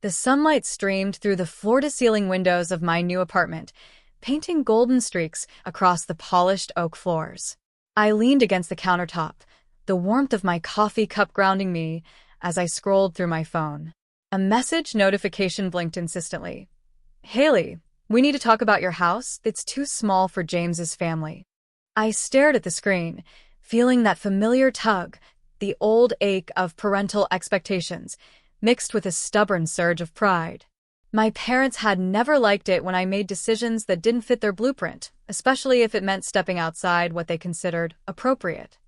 The sunlight streamed through the floor-to-ceiling windows of my new apartment, painting golden streaks across the polished oak floors. I leaned against the countertop, the warmth of my coffee cup grounding me as I scrolled through my phone. A message notification blinked insistently. "Haley, we need to talk about your house. It's too small for James's family." I stared at the screen, feeling that familiar tug, the old ache of parental expectations, mixed with a stubborn surge of pride. My parents had never liked it when I made decisions that didn't fit their blueprint, especially if it meant stepping outside what they considered appropriate.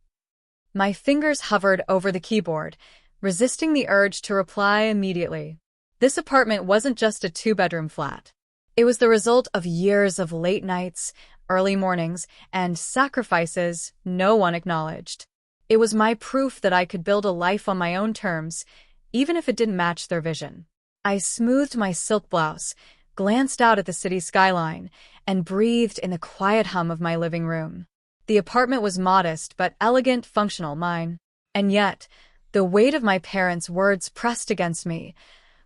My fingers hovered over the keyboard, resisting the urge to reply immediately. This apartment wasn't just a two-bedroom flat. It was the result of years of late nights, early mornings, and sacrifices no one acknowledged. It was my proof that I could build a life on my own terms, even if it didn't match their vision. I smoothed my silk blouse, glanced out at the city skyline, and breathed in the quiet hum of my living room. The apartment was modest but elegant, functional, mine. And yet, the weight of my parents' words pressed against me,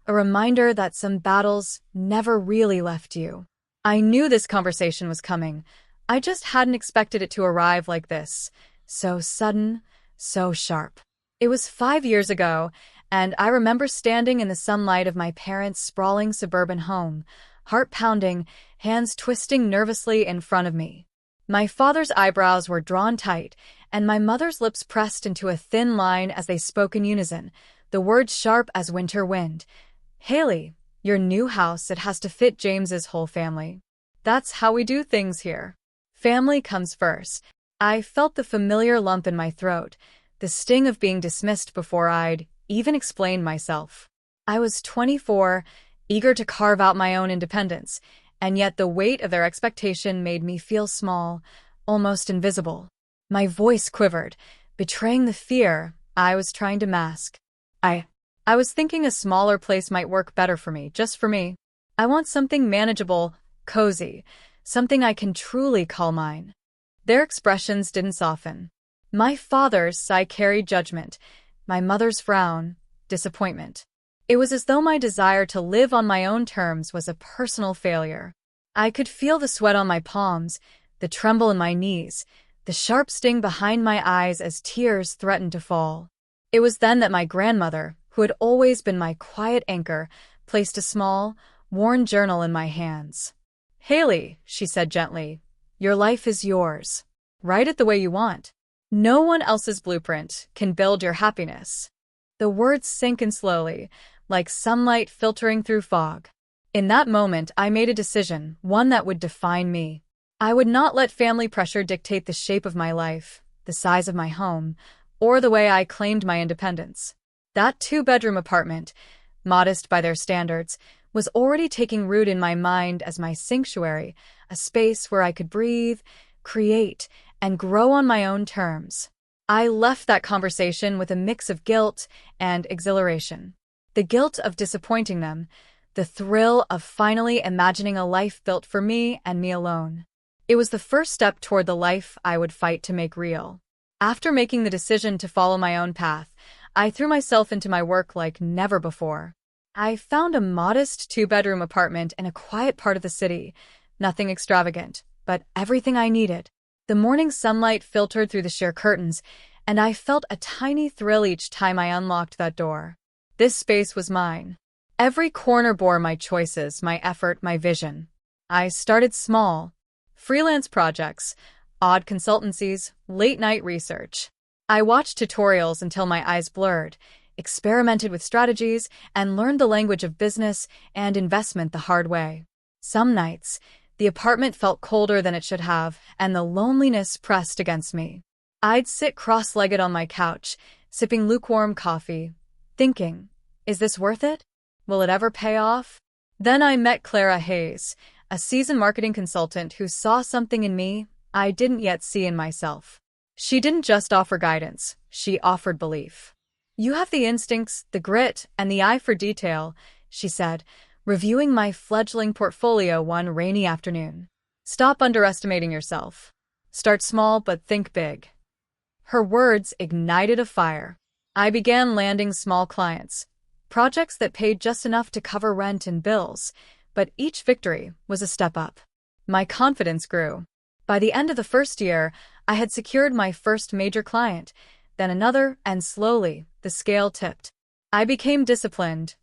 a reminder that some battles never really left you. I knew this conversation was coming. I just hadn't expected it to arrive like this. So sudden, so sharp. It was 5 years ago, and I remember standing in the sunlight of my parents' sprawling suburban home, heart pounding, hands twisting nervously in front of me. My father's eyebrows were drawn tight, and my mother's lips pressed into a thin line as they spoke in unison, the words sharp as winter wind. "Haley, your new house, it has to fit James's whole family. That's how we do things here. Family comes first." I felt the familiar lump in my throat, the sting of being dismissed before I'd even explained myself. I was 24, eager to carve out my own independence, and yet the weight of their expectation made me feel small, almost invisible. My voice quivered, betraying the fear I was trying to mask. I was thinking a smaller place might work better for me, just for me. I want something manageable, cozy, something I can truly call mine. Their expressions didn't soften. My father's sigh carried judgment, my mother's frown, disappointment. It was as though my desire to live on my own terms was a personal failure. I could feel the sweat on my palms, the tremble in my knees, the sharp sting behind my eyes as tears threatened to fall. It was then that my grandmother, who had always been my quiet anchor, placed a small, worn journal in my hands. "Haley," she said gently, "your life is yours. Write it the way you want. No one else's blueprint can build your happiness." The words sank in slowly, like sunlight filtering through fog. In that moment, I made a decision, one that would define me. I would not let family pressure dictate the shape of my life, the size of my home, or the way I claimed my independence. That two-bedroom apartment, modest by their standards, was already taking root in my mind as my sanctuary, a space where I could breathe, create, and grow on my own terms. I left that conversation with a mix of guilt and exhilaration. The guilt of disappointing them, the thrill of finally imagining a life built for me and me alone. It was the first step toward the life I would fight to make real. After making the decision to follow my own path, I threw myself into my work like never before. I found a modest two-bedroom apartment in a quiet part of the city, nothing extravagant, but everything I needed. The morning sunlight filtered through the sheer curtains, and I felt a tiny thrill each time I unlocked that door. This space was mine. Every corner bore my choices, my effort, my vision. I started small. Freelance projects, odd consultancies, late-night research. I watched tutorials until my eyes blurred, experimented with strategies, and learned the language of business and investment the hard way. Some nights, the apartment felt colder than it should have, and the loneliness pressed against me. I'd sit cross-legged on my couch, sipping lukewarm coffee, thinking, is this worth it? Will it ever pay off? Then I met Clara Hayes, a seasoned marketing consultant who saw something in me I didn't yet see in myself. She didn't just offer guidance, she offered belief. "You have the instincts, the grit, and the eye for detail," she said, reviewing my fledgling portfolio one rainy afternoon. "Stop underestimating yourself. Start small but think big." Her words ignited a fire. I began landing small clients, projects that paid just enough to cover rent and bills, but each victory was a step up. My confidence grew. By the end of the first year, I had secured my first major client, then another, and slowly, the scale tipped. I became disciplined.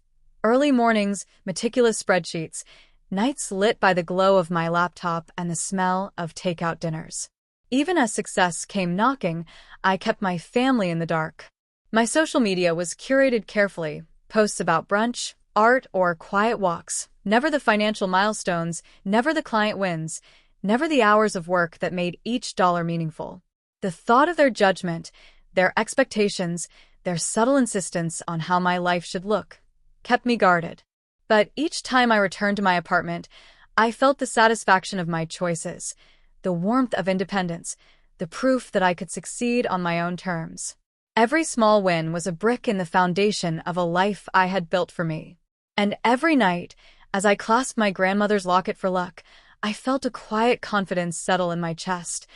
Early mornings, meticulous spreadsheets, nights lit by the glow of my laptop and the smell of takeout dinners. Even as success came knocking, I kept my family in the dark. My social media was curated carefully, posts about brunch, art, or quiet walks, never the financial milestones, never the client wins, never the hours of work that made each dollar meaningful. The thought of their judgment, their expectations, their subtle insistence on how my life should look, kept me guarded. But each time I returned to my apartment, I felt the satisfaction of my choices, the warmth of independence, the proof that I could succeed on my own terms. Every small win was a brick in the foundation of a life I had built for me. And every night, as I clasped my grandmother's locket for luck, I felt a quiet confidence settle in my chest.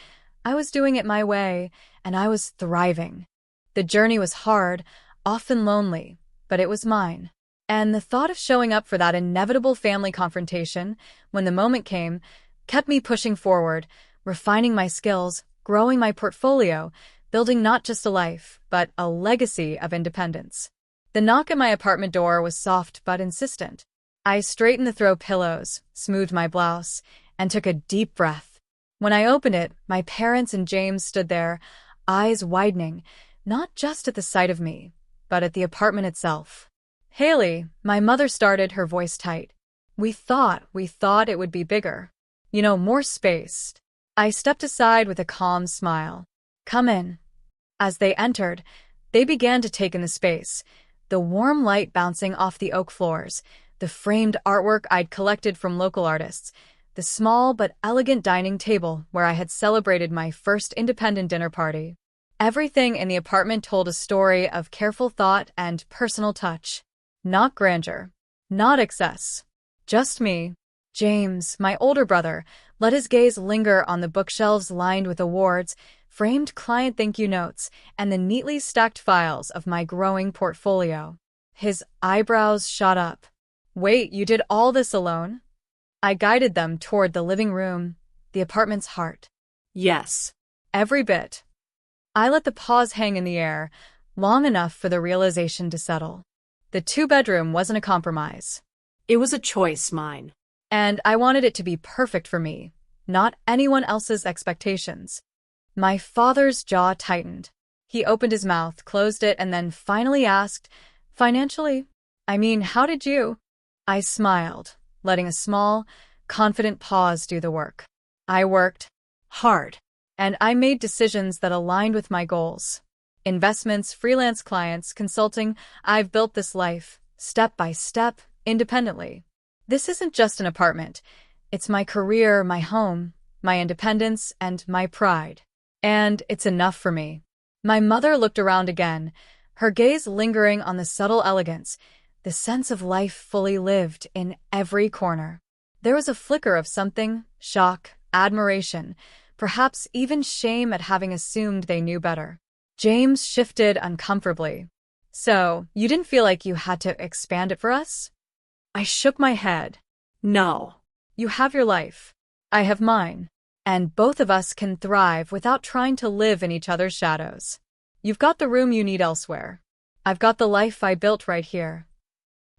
I was doing it my way, and I was thriving. The journey was hard, often lonely, but it was mine. And the thought of showing up for that inevitable family confrontation, when the moment came, kept me pushing forward, refining my skills, growing my portfolio, building not just a life, but a legacy of independence. The knock at my apartment door was soft but insistent. I straightened the throw pillows, smoothed my blouse, and took a deep breath. When I opened it, my parents and James stood there, eyes widening, not just at the sight of me, but at the apartment itself. "Haley," my mother started, her voice tight. We thought it would be bigger. More space." I stepped aside with a calm smile. "Come in." As they entered, they began to take in the space, the warm light bouncing off the oak floors, the framed artwork I'd collected from local artists, the small but elegant dining table where I had celebrated my first independent dinner party. Everything in the apartment told a story of careful thought and personal touch. Not grandeur, not excess, just me. James, my older brother, let his gaze linger on the bookshelves lined with awards, framed client thank you notes, and the neatly stacked files of my growing portfolio. His eyebrows shot up. "Wait, you did all this alone?" I guided them toward the living room, the apartment's heart. "Yes." "Every bit." I let the pause hang in the air, long enough for the realization to settle. The two-bedroom wasn't a compromise. It was a choice, mine. And I wanted it to be perfect for me, not anyone else's expectations. My father's jaw tightened. He opened his mouth, closed it, and then finally asked, "Financially? How did you?" I smiled, letting a small, confident pause do the work. I worked hard, and I made decisions that aligned with my goals. Investments, freelance clients, consulting, I've built this life, step by step, independently. This isn't just an apartment. It's my career, my home, my independence, and my pride. And it's enough for me. My mother looked around again, her gaze lingering on the subtle elegance, the sense of life fully lived in every corner. There was a flicker of something, shock, admiration, perhaps even shame at having assumed they knew better. James shifted uncomfortably. "So, you didn't feel like you had to expand it for us?" I shook my head. "No." "You have your life. I have mine. And both of us can thrive without trying to live in each other's shadows. You've got the room you need elsewhere. I've got the life I built right here."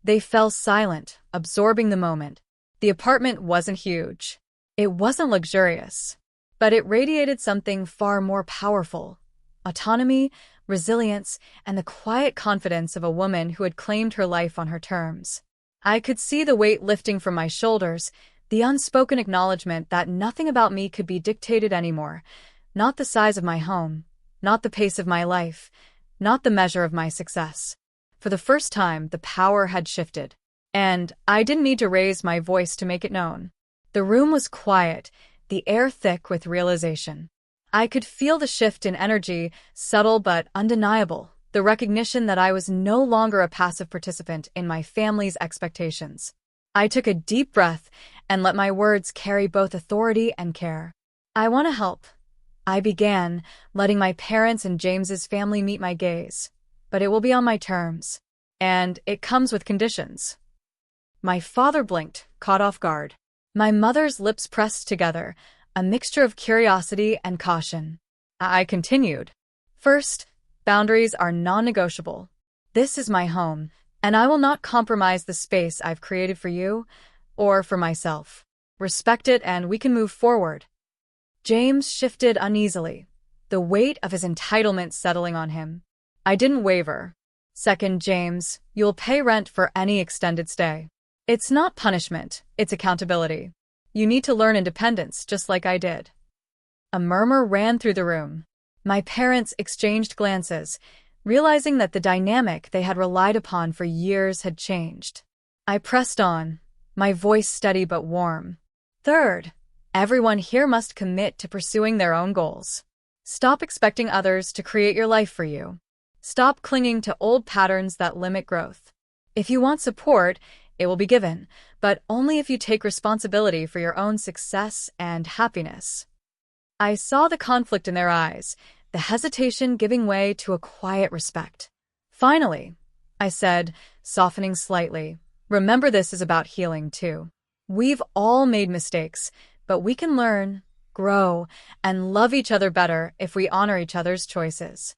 They fell silent, absorbing the moment. The apartment wasn't huge. It wasn't luxurious. But it radiated something far more powerful: autonomy, resilience, and the quiet confidence of a woman who had claimed her life on her terms. I could see the weight lifting from my shoulders, the unspoken acknowledgement that nothing about me could be dictated anymore. Not the size of my home, not the pace of my life, not the measure of my success. For the first time, the power had shifted. And I didn't need to raise my voice to make it known. The room was quiet, the air thick with realization. I could feel the shift in energy, subtle but undeniable, the recognition that I was no longer a passive participant in my family's expectations. I took a deep breath and let my words carry both authority and care. "I want to help," I began, letting my parents and James's family meet my gaze. "But it will be on my terms." and it comes with conditions. My father blinked, caught off guard. My mother's lips pressed together, a mixture of curiosity and caution. I continued. First, boundaries are non-negotiable. This is my home, and I will not compromise the space I've created for you or for myself. Respect it and we can move forward. James shifted uneasily, the weight of his entitlement settling on him. I didn't waver. Second, James, you'll pay rent for any extended stay. It's not punishment, it's accountability. You need to learn independence, just like I did. A murmur ran through the room. My parents exchanged glances, realizing that the dynamic they had relied upon for years had changed. I pressed on, my voice steady but warm. Third, everyone here must commit to pursuing their own goals. Stop expecting others to create your life for you. Stop clinging to old patterns that limit growth. If you want support, it will be given, but only if you take responsibility for your own success and happiness. I saw the conflict in their eyes, the hesitation giving way to a quiet respect. Finally, I said, softening slightly, remember this is about healing too. We've all made mistakes, but we can learn, grow, and love each other better if we honor each other's choices.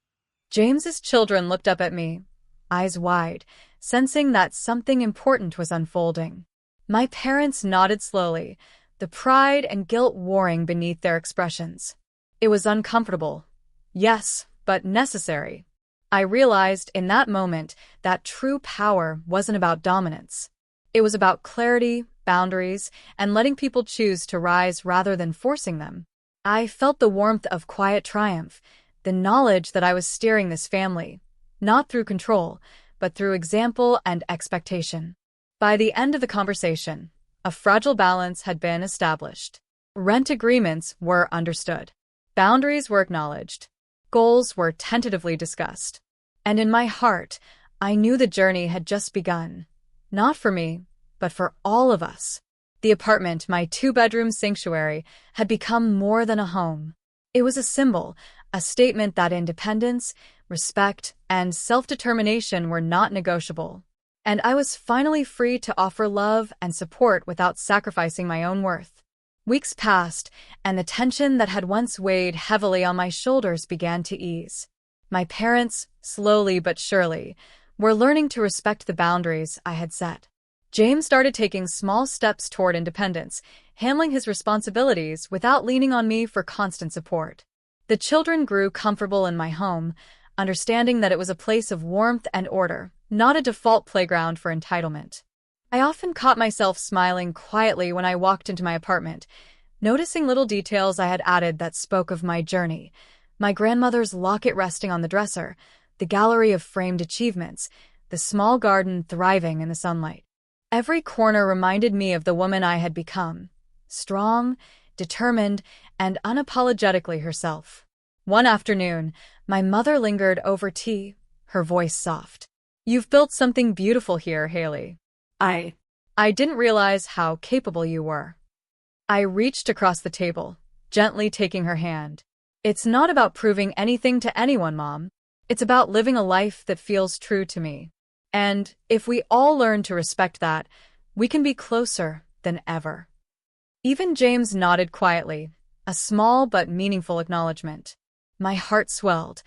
James's children looked up at me, eyes wide, sensing that something important was unfolding. My parents nodded slowly, the pride and guilt warring beneath their expressions. It was uncomfortable. Yes, but necessary. I realized in that moment that true power wasn't about dominance. It was about clarity, boundaries, and letting people choose to rise rather than forcing them. I felt the warmth of quiet triumph, the knowledge that I was steering this family, not through control, but through example and expectation. By the end of the conversation, a fragile balance had been established. Rent agreements were understood. Boundaries were acknowledged. Goals were tentatively discussed. And in my heart, I knew the journey had just begun. Not for me, but for all of us. The apartment, my two-bedroom sanctuary, had become more than a home. It was a symbol, a statement that independence, respect, and self-determination were not negotiable. And I was finally free to offer love and support without sacrificing my own worth. Weeks passed, and the tension that had once weighed heavily on my shoulders began to ease. My parents, slowly but surely, were learning to respect the boundaries I had set. James started taking small steps toward independence, handling his responsibilities without leaning on me for constant support. The children grew comfortable in my home, understanding that it was a place of warmth and order, not a default playground for entitlement. I often caught myself smiling quietly when I walked into my apartment, noticing little details I had added that spoke of my journey. My grandmother's locket resting on the dresser, the gallery of framed achievements, the small garden thriving in the sunlight. Every corner reminded me of the woman I had become, strong, determined, and unapologetically herself. One afternoon, my mother lingered over tea, her voice soft. "You've built something beautiful here, Haley. I didn't realize how capable you were." I reached across the table, gently taking her hand. "It's not about proving anything to anyone, Mom. It's about living a life that feels true to me. And if we all learn to respect that, we can be closer than ever." Even James nodded quietly, a small but meaningful acknowledgement. My heart swelled,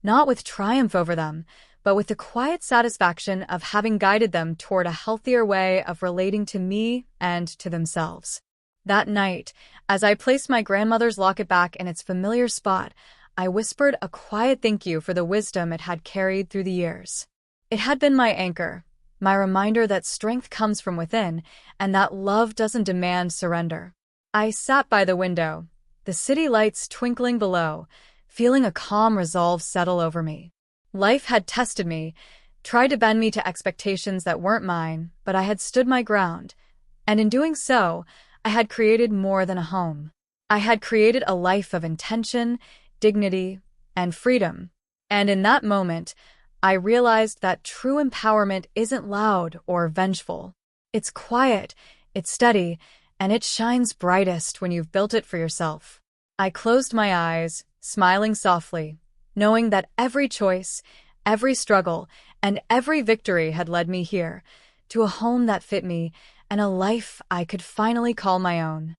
not with triumph over them, but with the quiet satisfaction of having guided them toward a healthier way of relating to me and to themselves. That night, as I placed my grandmother's locket back in its familiar spot, I whispered a quiet thank you for the wisdom it had carried through the years. It had been my anchor, my reminder that strength comes from within and that love doesn't demand surrender. I sat by the window, the city lights twinkling below, feeling a calm resolve settle over me. Life had tested me, tried to bend me to expectations that weren't mine, but I had stood my ground, and in doing so, I had created more than a home. I had created a life of intention, dignity, and freedom. And in that moment, I realized that true empowerment isn't loud or vengeful. It's quiet, it's steady, and it shines brightest when you've built it for yourself. I closed my eyes, smiling softly, knowing that every choice, every struggle, And every victory had led me here, to a home that fit me and a life I could finally call my own.